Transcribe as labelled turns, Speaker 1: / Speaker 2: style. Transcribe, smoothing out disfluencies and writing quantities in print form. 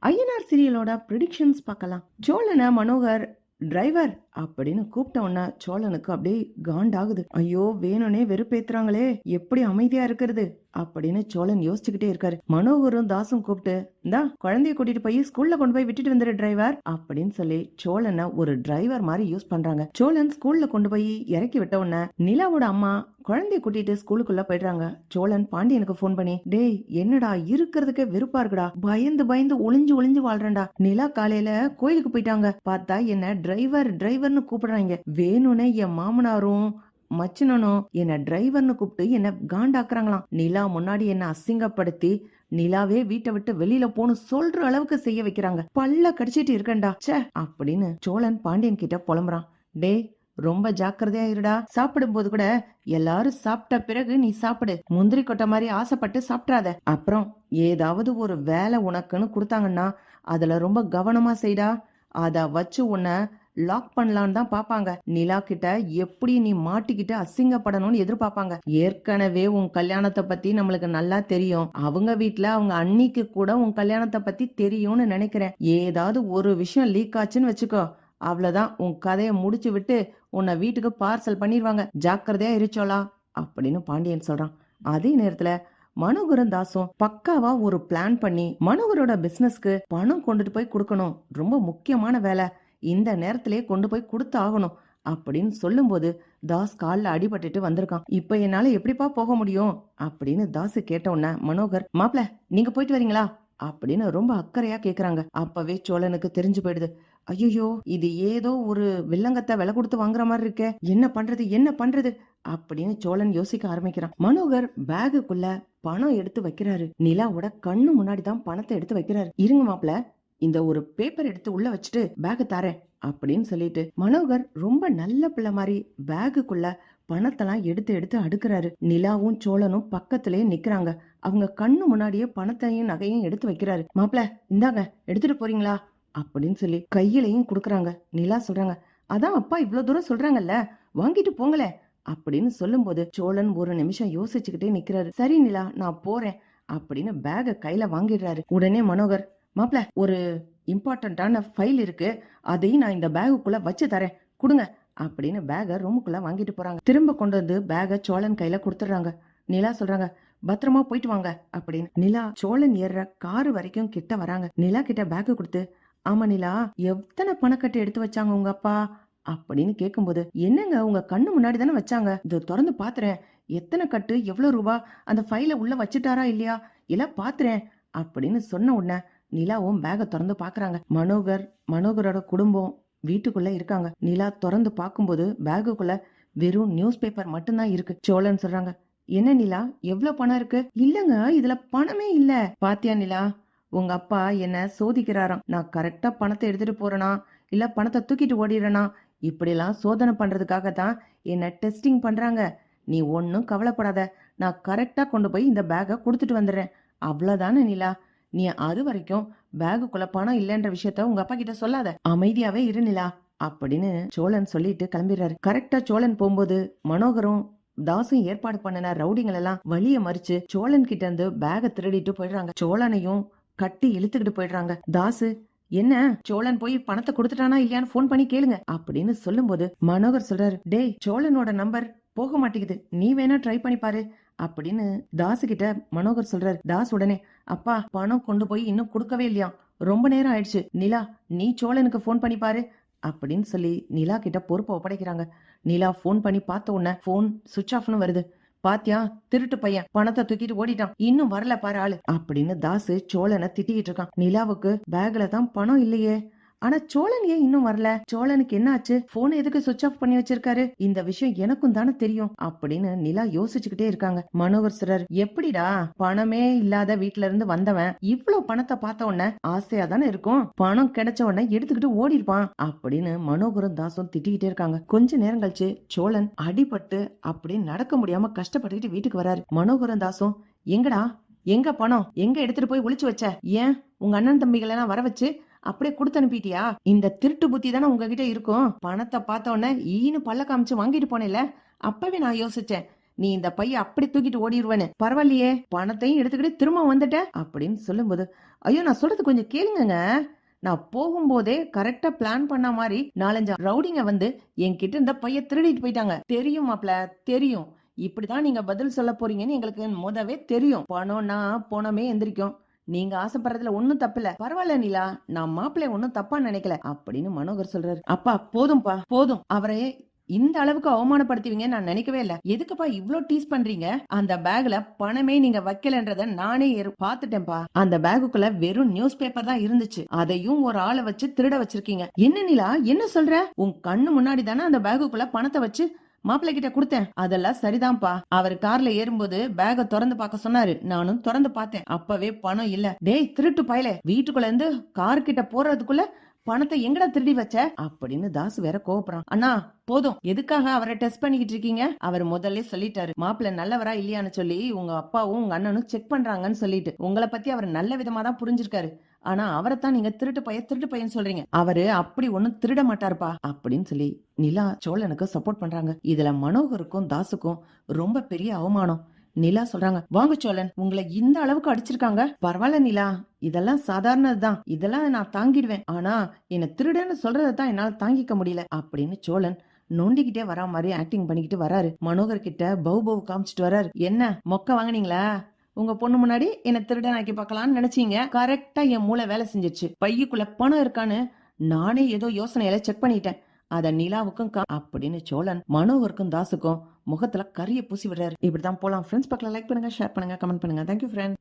Speaker 1: Ayyanar சீரியலோட predictions பார்க்கலாம். சோழனை Manohar driver அப்படின்னு கூப்பிட்ட உடனே சோழனுக்கு அப்படியே காண்டாகுது. ஐயோ வேணும்னே வெறுப்பேத்துறாங்களே, எப்படி அமைதியா இருக்கிறது அப்படின்னு சோழன் யோசிச்சுக்கிட்டே இருக்காரு. மனோகரும் தாசும் கூப்பிட்டு, இந்தா குழந்தைய கூட்டிட்டு போய் ஸ்கூல்ல கொண்டு போய் விட்டுட்டு வந்துரு டிரைவர் அப்படின்னு சொல்லி சோழனை ஒரு டிரைவர் மாதிரி யூஸ் பண்றாங்க. சோழன் ஸ்கூல்ல கொண்டு போய் இறக்கி விட்ட உடனே நிலாவோட அம்மா குழந்தைய கூட்டிட்டு ஸ்கூலுக்குள்ள போயிடுறாங்க. சோழன் பாண்டியனுக்கு போன் பண்ணி, டேய் என்னடா இருக்கிறதுக்கே வெறுப்பா இருக்குடா, பயந்து பயந்து ஒளிஞ்சு ஒளிஞ்சு வாழ்றேன்டா. நிலா காலையில கோயிலுக்கு போயிட்டாங்க, பார்த்தா என்ன டிரைவர் டிரைவர்னு கூப்பிடுறாங்க. வேணும்னே என் மாமனாரும் மச்சினனும் என்ன டிரைவர்னு கூப்பிட்டு என்ன காண்டாக்குறாங்களாம். நிலா முன்னாடி என்ன அசிங்கப்படுத்தி நிலாவே வீட்டை விட்டு வெளியில போன்னு சொல்ற அளவுக்கு செய்ய வைக்கிறாங்க. பல்ல கடிச்சிட்டு இருக்கேன்டா சே அப்படின்னு சோழன் பாண்டியன் கிட்ட புலம்புறான். டே ரொம்ப ஜாக்கிரதையா இருடா, சாப்பிடும் போது கூட எல்லாரும் சாப்பிட்ட பிறகு நீ சாப்பிடு, முந்திரி கொட்டை மாதிரி ஆசைப்பட்டு சாப்பிடாத. அப்புறம் ஏதாவது ஒரு வேலை உனக்குன்னு கொடுத்தாங்கன்னா அதுல ரொம்ப கவனமா செய்டா, அத வச்சு உன்னை லாக் பண்ணலான்னு தான் பாப்பாங்க. நிலா கிட்ட எப்படி நீ மாட்டிக்கிட்டு அசிங்கப்படணும்னு எதிர்பார்ப்பாங்க. ஏற்கனவே உன் கல்யாணத்தை பத்தி நம்மளுக்கு நல்லா தெரியும். அவங்க வீட்டுல அவங்க அன்னிக்கு கூட உன் கல்யாணத்தை பத்தி தெரியும்னு நினைக்கிறேன். ஏதாவது ஒரு விஷயம் லீக் ஆச்சுன்னு வச்சுக்கோ, அவ்வளவுதான், உன் கதையை முடிச்சு விட்டு உன்னை வீட்டுக்கு பார்சல் பண்ணிடுவாங்க. ஜாக்கிரதையா இருச்சோலா அப்படின்னு பாண்டியன் சொல்றான். அதே நேரத்துல மனோகரும் தாசும் பக்காவா ஒரு பிளான் பண்ணி மனோகரோட பிசினஸ்க்கு பணம் கொண்டுட்டு போய் கொடுக்கணும். ரொம்ப முக்கியமான வேலை, இந்த நேரத்திலேயே கொண்டு போய் கொடுத்து ஆகணும் அப்படின்னு சொல்லும் போது தாஸ் கால்ல அடிபட்டுட்டு வந்திருக்கான். இப்ப என்னால எப்படிப்பா போக முடியும் அப்படின்னு தாசு கேட்ட உடனே மனோகர், மாப்ள நீங்க போயிட்டு வரீங்களா அப்படின்னு ரொம்ப அக்கறையா கேக்குறாங்க. அப்பவே சோழனுக்கு தெரிஞ்சு போயிடுது. ஐயோ இது ஏதோ ஒரு வில்லங்கத்தை விலை கொடுத்து வாங்குற மாதிரி இருக்கே, என்ன பண்றது என்ன பண்றது அப்படின்னு சோழன் யோசிக்க ஆரம்பிக்கிறான். மனோகர் பேகுக்குள்ள பணம் எடுத்து வைக்கிறாரு. நிலாவோட கண்ணு முன்னாடிதான் பணத்தை எடுத்து வைக்கிறாரு. இருங்க மாப்ள, இந்த ஒரு பேப்பர் எடுத்து உள்ள வச்சுட்டு பேக் தாரேன் அப்படின்னு சொல்லிட்டு மனோகர் ரொம்ப நல்ல பிள்ளை மாதிரி பேகுக்குள்ள பணத்தெல்லாம் எடுத்து எடுத்து அடுக்குறாரு. நிலாவும் சோழனும் பக்கத்திலேயே நிக்கிறாங்க. அவங்க கண்ணு முன்னாடியே பணத்தையும் நகையும் எடுத்து வைக்கிறாரு. மாப்பிள்ள இந்தாங்க எடுத்துட்டு போறீங்களா அப்படின்னு சொல்லி கையிலையும் குடுக்கறாங்க. நிலா சொல்றாங்க, அதான் அப்பா இவ்வளவு தூரம் சொல்றாங்கல்ல, வாங்கிட்டு போங்களே அப்படின்னு சொல்லும் போது சோழன் ஒரு நிமிஷம் யோசிச்சுக்கிட்டே நிக்கிறாரு. சரி நிலா நான் போறேன் அப்படின்னு பேக கையில வாங்கிடுறாரு. உடனே மனோகர், மாப்ள ஒரு இம்பார்ட்டன்டான ஃபைல் இருக்கு, அதையும் நான் இந்த பேகுக்குள்ள வச்சு தரேன் கொடுங்க அப்படின்னு பேக ரூமுக்குள்ள வாங்கிட்டு போறாங்க. திரும்ப கொண்டு வந்து பேக சோழன் கையில கொடுத்துடுறாங்க. நிலா சொல்றாங்க, பத்திரமா போயிட்டு வாங்க அப்படின்னு. நிலா சோழன் ஏறுற காரு வரைக்கும் கிட்ட வராங்க. நிலா கிட்ட பேக்கு கொடுத்து, ஆமா நிலா எத்தனை பணக்கட்டு எடுத்து வச்சாங்க உங்க அப்பா அப்படின்னு கேட்கும்போது, என்னங்க உங்க கண்ணு முன்னாடி தானே வச்சாங்க, இது திறந்து பாத்துறேன், எத்தனை கட்டு எவ்வளவு ரூபா அந்த ஃபைல உள்ள வச்சுட்டாரா இல்லையா இல்ல பாத்துறேன் அப்படின்னு சொன்ன உடனே நிலாவும் பேக திறந்து பாக்குறாங்க. மனோகரோட குடும்பம் வீட்டுக்குள்ள இருக்காங்க. நிலா திறந்து பார்க்கும்போது பேகுக்குள்ள வெறும் நியூஸ் பேப்பர் மட்டும்தான் இருக்கு. சோழன் சொல்றாங்க, என்ன நிலா எவ்வளவு பணம் இருக்கு? இல்லங்க இதுல பணமே இல்ல. பாத்தியா நிலா, உங்க அப்பா என்ன சோதிக்கிறாராம். நான் கரெக்டா பணத்தை எடுத்துட்டு போறேனா இல்ல பணத்தை தூக்கிட்டு ஓடிடுறேனா, இப்படி எல்லாம் சோதனை பண்றதுக்காக தான் என்ன டெஸ்டிங் பண்றாங்க. நீ ஒன்னும் கவலைப்படாத, நான் கரெக்டா கொண்டு போய் இந்த பேக கொடுத்துட்டு வந்துடுறேன், அவ்வளவுதானே நிலா. நீ அது வரைக்கும் பேகுக்குள்ள பணம் இல்லைன்ற விஷயத்த உங்க அப்பா கிட்ட சொல்லாத, அமைதியாவே இரு நிலா அப்படின்னு சோழன் சொல்லிட்டு கிளம்பிடுறாரு. கரெக்டா சோழன் போகும்போது மனோகரும் தாசும் ஏற்பாடு பண்ணின ரவுடிங்கள் எல்லாம் வழிய மறிச்சு சோழன் கிட்ட இருந்து பேக திருடிட்டு போயிடுறாங்க. சோழனையும் கட்டி இழுத்துக்கிட்டு போயிடுறாங்க. தாசு, என்ன சோழன் போய் பணத்தை கொடுத்துட்டானா இல்லையான்னு போன் பண்ணி கேளுங்க அப்படின்னு சொல்லும் போது மனோகர் சொல்றாரு, டேய் சோழனோட நம்பர் போக மாட்டேங்குது, நீ வேணா ட்ரை பண்ணி பாரு அப்படின்னு தாசு கிட்ட மனோகர் சொல்றாரு. தாஸ் உடனே, அப்பா பணம் கொண்டு போய் இன்னும் கொடுக்கவே இல்லையா, ரொம்ப நேரம் ஆயிடுச்சு, நிலா நீ சோழனுக்கு போன் பண்ணி பாரு அப்படின்னு சொல்லி நிலா கிட்ட பொறுப்பை ஒப்படைக்கிறாங்க. நிலா போன் பண்ணி பார்த்த உடனே போன் சுவிட்ச் ஆஃப்னு வருது. பாத்தியா திருட்டு பையன் பணத்தை தூக்கிட்டு ஓடிட்டான், இன்னும் வரல பாரு ஆளு அப்படின்னு தாசு சோழனை திட்டிக்கிட்டு இருக்கான். நிலாவுக்கு பேக்ல தான் பணம் இல்லையே, ஆனா சோழன் ஏன் இன்னும் வரல, சோழனுக்கு என்ன ஆச்சு, போன் எதுக்கு சுவிட்ச் ஆஃப் பண்ணி வச்சிருக்காரு, இந்த விஷயம் எனக்கும் தானே தெரியும் அப்படின்னு நிலா யோசிச்சுக்கிட்டே இருக்காங்க. மனோகர் சார், எப்படிடா பணமே இல்லாத வீட்டுல இருந்து வந்தவன் இவ்வளவு பணத்தை பார்த்த உடனே ஆசையா தானே இருக்கும், பணம் கிடைச்ச உடனே எடுத்துக்கிட்டு ஓடிருப்பான் அப்படின்னு மனோகரும் தாசும் திட்டிக்கிட்டே இருக்காங்க. கொஞ்ச நேரம் கழிச்சு சோழன் அடிபட்டு அப்படி நடக்க முடியாம கஷ்டப்பட்டுக்கிட்டு வீட்டுக்கு வராரு. மனோகரும் தாசும், எங்கடா எங்க பணம் எங்க எடுத்துட்டு போய் ஒளிச்சு வச்ச, ஏன் உங்க அண்ணன் தம்பிகள் எல்லாம் வர வச்சு அப்படியே கொடுத்து அனுப்பிட்டியா, இந்த திருட்டு புத்தி தானே உங்ககிட்ட இருக்கும், பணத்தை பார்த்த உடனே ஈனு பல்ல காமிச்சு வாங்கிட்டு போனேல, அப்பவே நான் யோசிச்சேன் நீ இந்த பைய அப்படி தூக்கிட்டு ஓடிடுவேன்னு. பரவாயில்லையே, பணத்தையும் எடுத்துக்கிட்டு திரும்ப வந்துட்ட அப்படின்னு சொல்லும்போது, ஐயோ நான் சொல்றது கொஞ்சம் கேளுங்கங்க. நான் போகும்போதே கரெக்டா பிளான் பண்ண மாதிரி 4-5 ரவுடிங்க வந்து என்கிட்ட இந்த பைய திருடிட்டு போயிட்டாங்க. தெரியும் மாப்ள, தெரியும். இப்படிதான் நீங்க பதில் சொல்ல போறீங்கன்னு எங்களுக்கு முதவே தெரியும். பணம்னா போனமே எந்திரிக்கும். நீங்க ஆசைப்படுறதுல ஒண்ணும் தப்பில்ல. பரவாயில்ல நிலா, நான் மாப்பிள்ளைய ஒண்ணும் தப்பா நினைக்கல அப்படின்னு மனோகர் சொல்றாரு. அப்பா போதும்பா போதும், அவரை இந்த அளவுக்கு அவமானப்படுத்துவீங்க நான் நினைக்கவே இல்ல. எதுக்குப்பா இவ்ளோ டீஸ் பண்றீங்க? அந்த பேக்ல பணமே நீங்க வைக்கலன்றத நானே பாத்துட்டேன்பா. அந்த பேக்குக்குள்ள வெறும் நியூஸ் பேப்பர் தான் இருந்துச்சு. அதையும் ஒரு ஆளை வச்சு திருட வச்சிருக்கீங்க. என்ன நிலா, என்ன சொல்ற? உன் கண்ணு முன்னாடி தானே அந்த பேக்குக்குள்ள பணத்தை வச்சு மாப்பிள்ளை கிட்ட கொடுத்தேன். அதெல்லாம் சரிதான்ப்பா. அவர் கார்ல ஏறும்போது பேக திறந்து பார்க்க சொன்னாரு. நானும் திறந்து பார்த்தேன். அப்பவே பணம் இல்ல. டேய் திருட்டு பயலே, வீட்டுக்குள்ள இருந்து கார் கிட்ட போறதுக்குள்ள பணத்தை எங்கடா திருடி வச்ச அப்படின்னு தாசு வேற கோவப்படுறான். அண்ணா போதும், எதுக்காக அவரை டெஸ்ட் பண்ணிக்கிட்டு இருக்கீங்க? அவர் முதல்ல சொல்லிட்டாரு, மாப்பிள்ள நல்லவரா இல்லையான்னு சொல்லி உங்க அப்பாவும் உங்க அண்ணனும் செக் பண்றாங்கன்னு சொல்லிட்டு. உங்களை பத்தி அவர் நல்ல விதமா தான் புரிஞ்சிருக்காரு. ஆனா அவரைத்தான் நீங்க திருட்டு பையன் சொல்றீங்க. அவரு அப்படி ஒண்ணும் திருட மாட்டாருப்பா அப்படின்னு சொல்லி நிலா சோழனுக்கு சப்போர்ட் பண்றாங்க. இதுல மனோகருக்கும் தாசுக்கும் ரொம்ப பெரிய அவமானம். நிலா சொல்றாங்க, வாங்க சோழன், உங்களை இந்த அளவுக்கு அடிச்சிருக்காங்க. பரவாயில்ல நிலா, இதெல்லாம் சாதாரணதுதான். இதெல்லாம் நான் தாங்கிடுவேன். ஆனா என்ன திருடன்னு சொல்றதான் என்னால தாங்கிக்க முடியல அப்படின்னு சோழன் நோண்டிக்கிட்டே வரா மாதிரி ஆக்டிங் பண்ணிக்கிட்டு வராரு. மனோகர் கிட்ட பவு காமிச்சிட்டு வராரு. என்ன மொக்க வாங்கினீங்களா? உங்க பொண்ணு முன்னாடி என்ன திருடன் ஆக்கி பார்க்கலாம்னு நினைச்சீங்க. கரெக்டா என் மூளை வேலை செஞ்சிருச்சு. பையுக்குள்ள பணம் இருக்கான்னு நானே ஏதோ யோசனையில செக் பண்ணிட்டேன். அத நிலாவுக்கும் அப்படின்னு சோழன் மனோகருக்கும் தாசுக்கும் முகத்துல கரிய பூசி விடுறாரு. இப்படிதான் போலாம் ஃப்ரெண்ட்ஸ். பக்கத்துல லைக் பண்ணுங்க, ஷேர் பண்ணுங்க, கமெண்ட் பண்ணுங்க. Thank you friend.